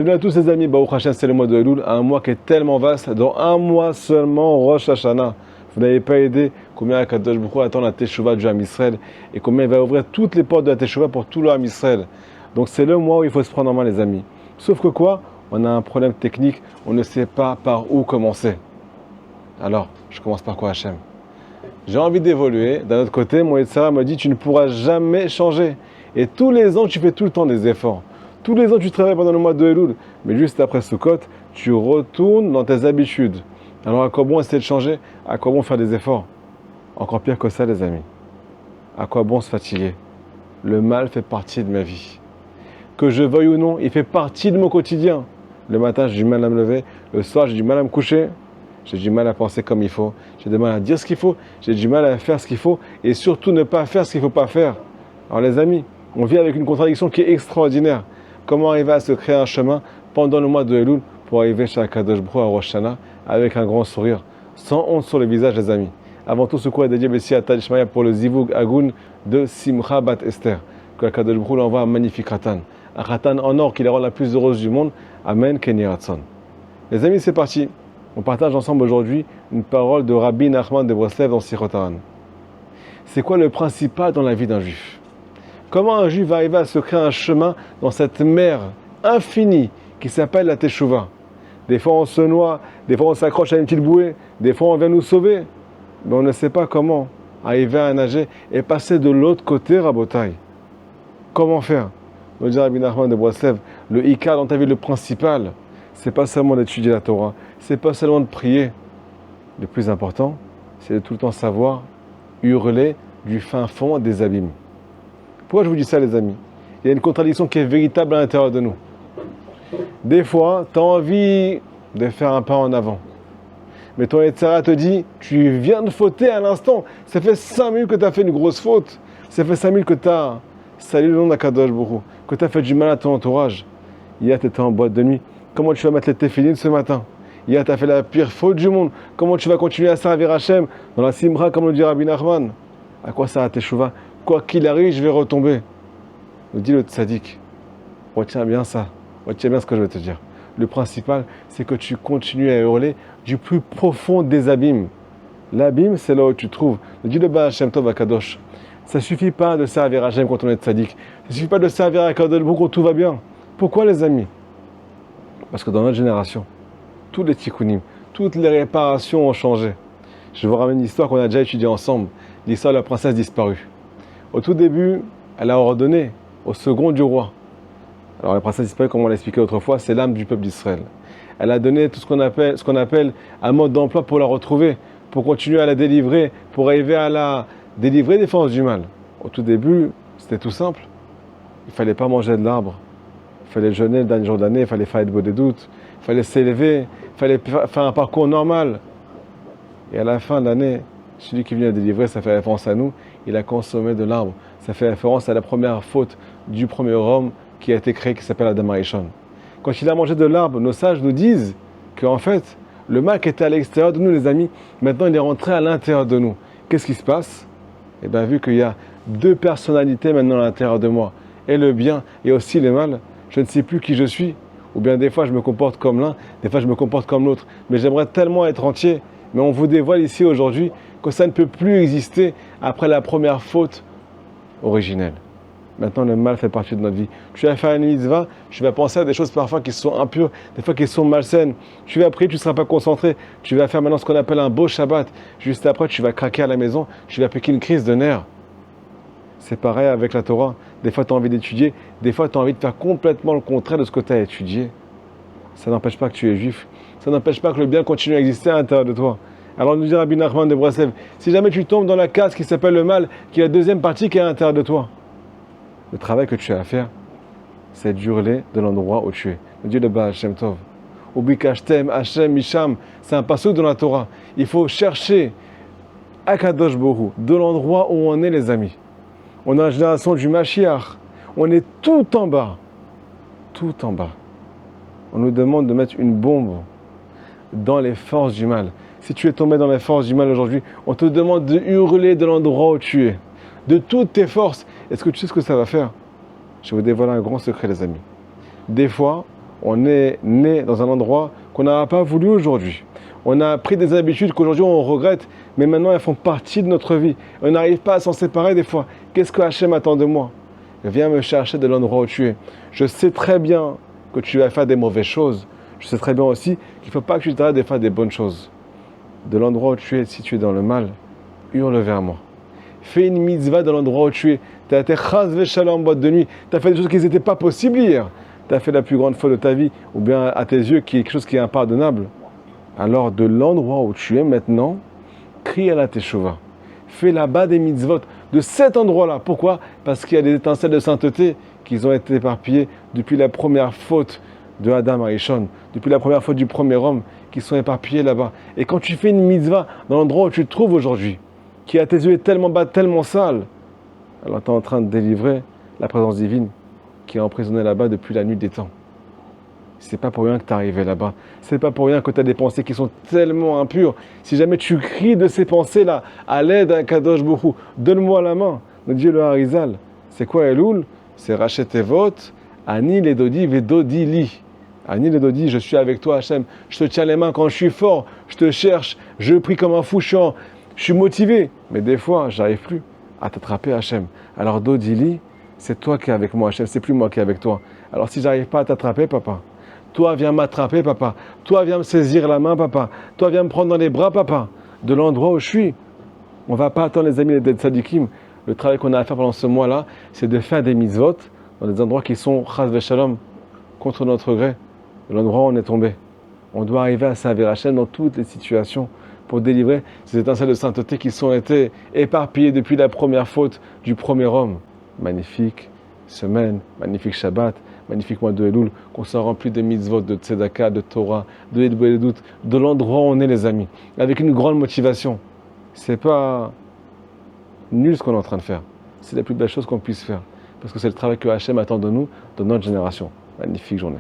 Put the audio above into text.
Bienvenue à tous les amis, Baruch Hashem, c'est le mois de Elul, un mois qui est tellement vaste. Dans un mois seulement, Rosh Hashanah. Vous n'avez pas aidé combien Akadosh Baruch Hu attend la Teshuvah du Ham Israël et combien il va ouvrir toutes les portes de la Teshuvah pour tout le Ham Israël. Donc c'est le mois où il faut se prendre en main les amis. Sauf que quoi? On a un problème technique, on ne sait pas par où commencer. Alors, je commence par quoi Hachem? J'ai envie d'évoluer. D'un autre côté, mon Yetzirah me dit tu ne pourras jamais changer. Et tous les ans, tu fais tout le temps des efforts. Tous les ans, tu travailles pendant le mois de Elul. Mais juste après Sukkot, tu retournes dans tes habitudes. Alors à quoi bon essayer de changer? À quoi bon faire des efforts? Encore pire que ça, les amis. À quoi bon se fatiguer? Le mal fait partie de ma vie. Que je veuille ou non, il fait partie de mon quotidien. Le matin, j'ai du mal à me lever. Le soir, j'ai du mal à me coucher. J'ai du mal à penser comme il faut. J'ai du mal à dire ce qu'il faut. J'ai du mal à faire ce qu'il faut. Et surtout, ne pas faire ce qu'il ne faut pas faire. Alors les amis, on vit avec une contradiction qui est extraordinaire. Comment arriver à se créer un chemin pendant le mois de Elul pour arriver chez Akadosh Baruch Hu à Rosh Hashanah avec un grand sourire, sans honte sur le visage, les amis. Avant tout, ce cours est dédié Bessi à Tadishmaya pour le Zivug Agun de Simcha Bat Esther, que Akadosh Baruch Hu l'envoie un magnifique Khatan. Un Khatan en or qui la rend la plus heureuse du monde. Amen, Kenny Ratson. Les amis, c'est parti. On partage ensemble aujourd'hui une parole de Rabbi Nachman de Breslev dans Sichot Haran. C'est quoi le principal dans la vie d'un juif? Comment un juif va arriver à se créer un chemin dans cette mer infinie qui s'appelle la Teshuvah? Des fois on se noie, des fois on s'accroche à une petite bouée, des fois on vient nous sauver. Mais on ne sait pas comment arriver à nager et passer de l'autre côté, Rabotai. Comment faire? Nous dit Rabbi Nachman de Breslev, le Ikar dans ta vie, le principal, c'est pas seulement d'étudier la Torah, c'est pas seulement de prier. Le plus important, c'est de tout le temps savoir hurler du fin fond des abîmes. Pourquoi je vous dis ça, les amis? Il y a une contradiction qui est véritable à l'intérieur de nous. Des fois, tu as envie de faire un pas en avant. Mais ton Yetzirah te dit, tu viens de fauter à l'instant. Ça fait 5 minutes que tu as fait une grosse faute. Ça fait 5 minutes que tu as salué le nom d'Akadosh Baruch Hu, que tu as fait du mal à ton entourage. Hier, tu étais en boîte de nuit. Comment tu vas mettre les téphilines ce matin? Hier, tu as fait la pire faute du monde. Comment tu vas continuer à servir Hachem dans la Simra, comme le dit Rabbi Nachman? À quoi ça a Teshuvah? Quoi qu'il arrive, je vais retomber. Nous dit le tzaddik. Retiens bien ça. Retiens bien ce que je vais te dire. Le principal, c'est que tu continues à hurler du plus profond des abîmes. L'abîme, c'est là où tu te trouves. Nous dit le Baal Shem Tov Akadosh. Ça ne suffit pas de servir Hachem quand on est tzaddik. Ça ne suffit pas de servir Akadosh quand tout va bien. Pourquoi, les amis? Parce que dans notre génération, tous les tikkunim, toutes les réparations ont changé. Je vous ramène une histoire qu'on a déjà étudiée ensemble. L'histoire de la princesse disparue. Au tout début, elle a ordonné au second du roi. Alors la princesse disparue, comme on l'a expliqué autrefois, c'est l'âme du peuple d'Israël. Elle a donné tout ce qu'on appelle un mode d'emploi pour la retrouver, pour continuer à la délivrer, pour arriver à la délivrer des forces du mal. Au tout début, c'était tout simple. Il ne fallait pas manger de l'arbre. Il fallait jeûner le dernier jour de l'année, il fallait faire des doutes, il fallait s'élever, il fallait faire un parcours normal. Et à la fin de l'année, celui qui vient délivrer, ça fait référence à nous, il a consommé de l'arbre. Ça fait référence à la première faute du premier homme qui a été créé, qui s'appelle Adam Arishon. Quand il a mangé de l'arbre, nos sages nous disent qu'en fait, le mal qui était à l'extérieur de nous, les amis, maintenant il est rentré à l'intérieur de nous. Qu'est-ce qui se passe? Eh bien, vu qu'il y a deux personnalités maintenant à l'intérieur de moi, et le bien et aussi le mal, je ne sais plus qui je suis. Ou bien des fois je me comporte comme l'un, des fois je me comporte comme l'autre. Mais j'aimerais tellement être entier. Mais on vous dévoile ici aujourd'hui que ça ne peut plus exister après la première faute originelle. Maintenant, le mal fait partie de notre vie. Tu vas faire une mitzvah, tu vas penser à des choses parfois qui sont impures, des fois qui sont malsaines. Tu vas prier, tu ne seras pas concentré. Tu vas faire maintenant ce qu'on appelle un beau Shabbat. Juste après, tu vas craquer à la maison, tu vas piquer une crise de nerfs. C'est pareil avec la Torah. Des fois, tu as envie d'étudier, des fois, tu as envie de faire complètement le contraire de ce que tu as étudié. Ça n'empêche pas que tu es juif. Ça n'empêche pas que le bien continue à exister à l'intérieur de toi. Alors nous dit Rabbi Nachman de Breslev, si jamais tu tombes dans la case qui s'appelle le mal, qui est la deuxième partie qui est à l'intérieur de toi, le travail que tu as à faire, c'est d'hurler de l'endroit où tu es. Nous dit le Baal Shem Tov. Ubikashtem Hashem Misham, c'est un passage dans la Torah. Il faut chercher Akadosh Baruch Hu, de l'endroit où on est, les amis. On est la génération du Mashiach. On est tout en bas. Tout en bas. On nous demande de mettre une bombe dans les forces du mal. Si tu es tombé dans les forces du mal aujourd'hui, on te demande de hurler de l'endroit où tu es. De toutes tes forces. Est-ce que tu sais ce que ça va faire? Je vais vous dévoiler un grand secret, les amis. Des fois, On est né dans un endroit qu'on n'a pas voulu aujourd'hui. On a pris des habitudes qu'aujourd'hui on regrette, mais maintenant elles font partie de notre vie. On n'arrive pas à s'en séparer des fois. Qu'est-ce que Hachem attend de moi? Viens me chercher de l'endroit où tu es. Je sais très bien que tu vas faire des mauvaises choses. Je sais très bien aussi qu'il ne faut pas que tu t'arrêtes de faire des bonnes choses. De l'endroit où tu es, si tu es dans le mal, hurle vers moi. Fais une mitzvah dans l'endroit où tu es. Tu as été chas v'shalom en boîte de nuit. Tu as fait des choses qui n'étaient pas possibles hier. Tu as fait la plus grande faute de ta vie, ou bien à tes yeux, qui est quelque chose qui est impardonnable. Alors, de l'endroit où tu es maintenant, crie à la teshuva. Fais là-bas des mitzvot de cet endroit-là. Pourquoi? Parce qu'il y a des étincelles de sainteté qui ont été éparpillées depuis la première faute de Adam Arishon, depuis la première faute du premier homme, qui sont éparpillées là-bas. Et quand tu fais une mitzvah dans l'endroit où tu te trouves aujourd'hui, qui à tes yeux est tellement bas, tellement sale, alors tu es en train de délivrer la présence divine qui est emprisonnée là-bas depuis la nuit des temps. C'est pas pour rien que tu es arrivé là-bas. C'est pas pour rien que tu as des pensées qui sont tellement impures. Si jamais tu cries de ces pensées-là, à l'aide d'un Kadosh Borou, donne-moi la main, notre Dieu le Harizal. C'est quoi Elul? C'est Rachet Tevot, Ani les Dodi, Vedodi li. Ani les Dodi, je suis avec toi Hachem. Je te tiens les mains quand je suis fort, je te cherche, je prie comme un fou, je suis motivé. Mais des fois, j'arrive plus à t'attraper Hachem. Alors Dodi li, c'est toi qui es avec moi Hachem, c'est plus moi qui est avec toi. Alors si j'arrive pas à t'attraper, papa, toi, viens m'attraper, papa. Toi, viens me saisir la main, papa. Toi, viens me prendre dans les bras, papa. De l'endroit où je suis. On ne va pas attendre, les amis, d'être sadikim. Le travail qu'on a à faire pendant ce mois-là, c'est de faire des mitzvot dans des endroits qui sont chas v'shalom, contre notre gré. De l'endroit où on est tombé. On doit arriver à servir Hachem dans toutes les situations pour délivrer ces étincelles de sainteté qui sont été éparpillées depuis la première faute du premier homme. Magnifique semaine, magnifique Shabbat. Magnifique mois de Elul, qu'on soit rempli de mitzvot, de tzedaka, de Torah, de Edboledut, de l'endroit où on est les amis, avec une grande motivation. C'est pas nul ce qu'on est en train de faire. C'est la plus belle chose qu'on puisse faire. Parce que c'est le travail que Hachem attend de nous, de notre génération. Magnifique journée.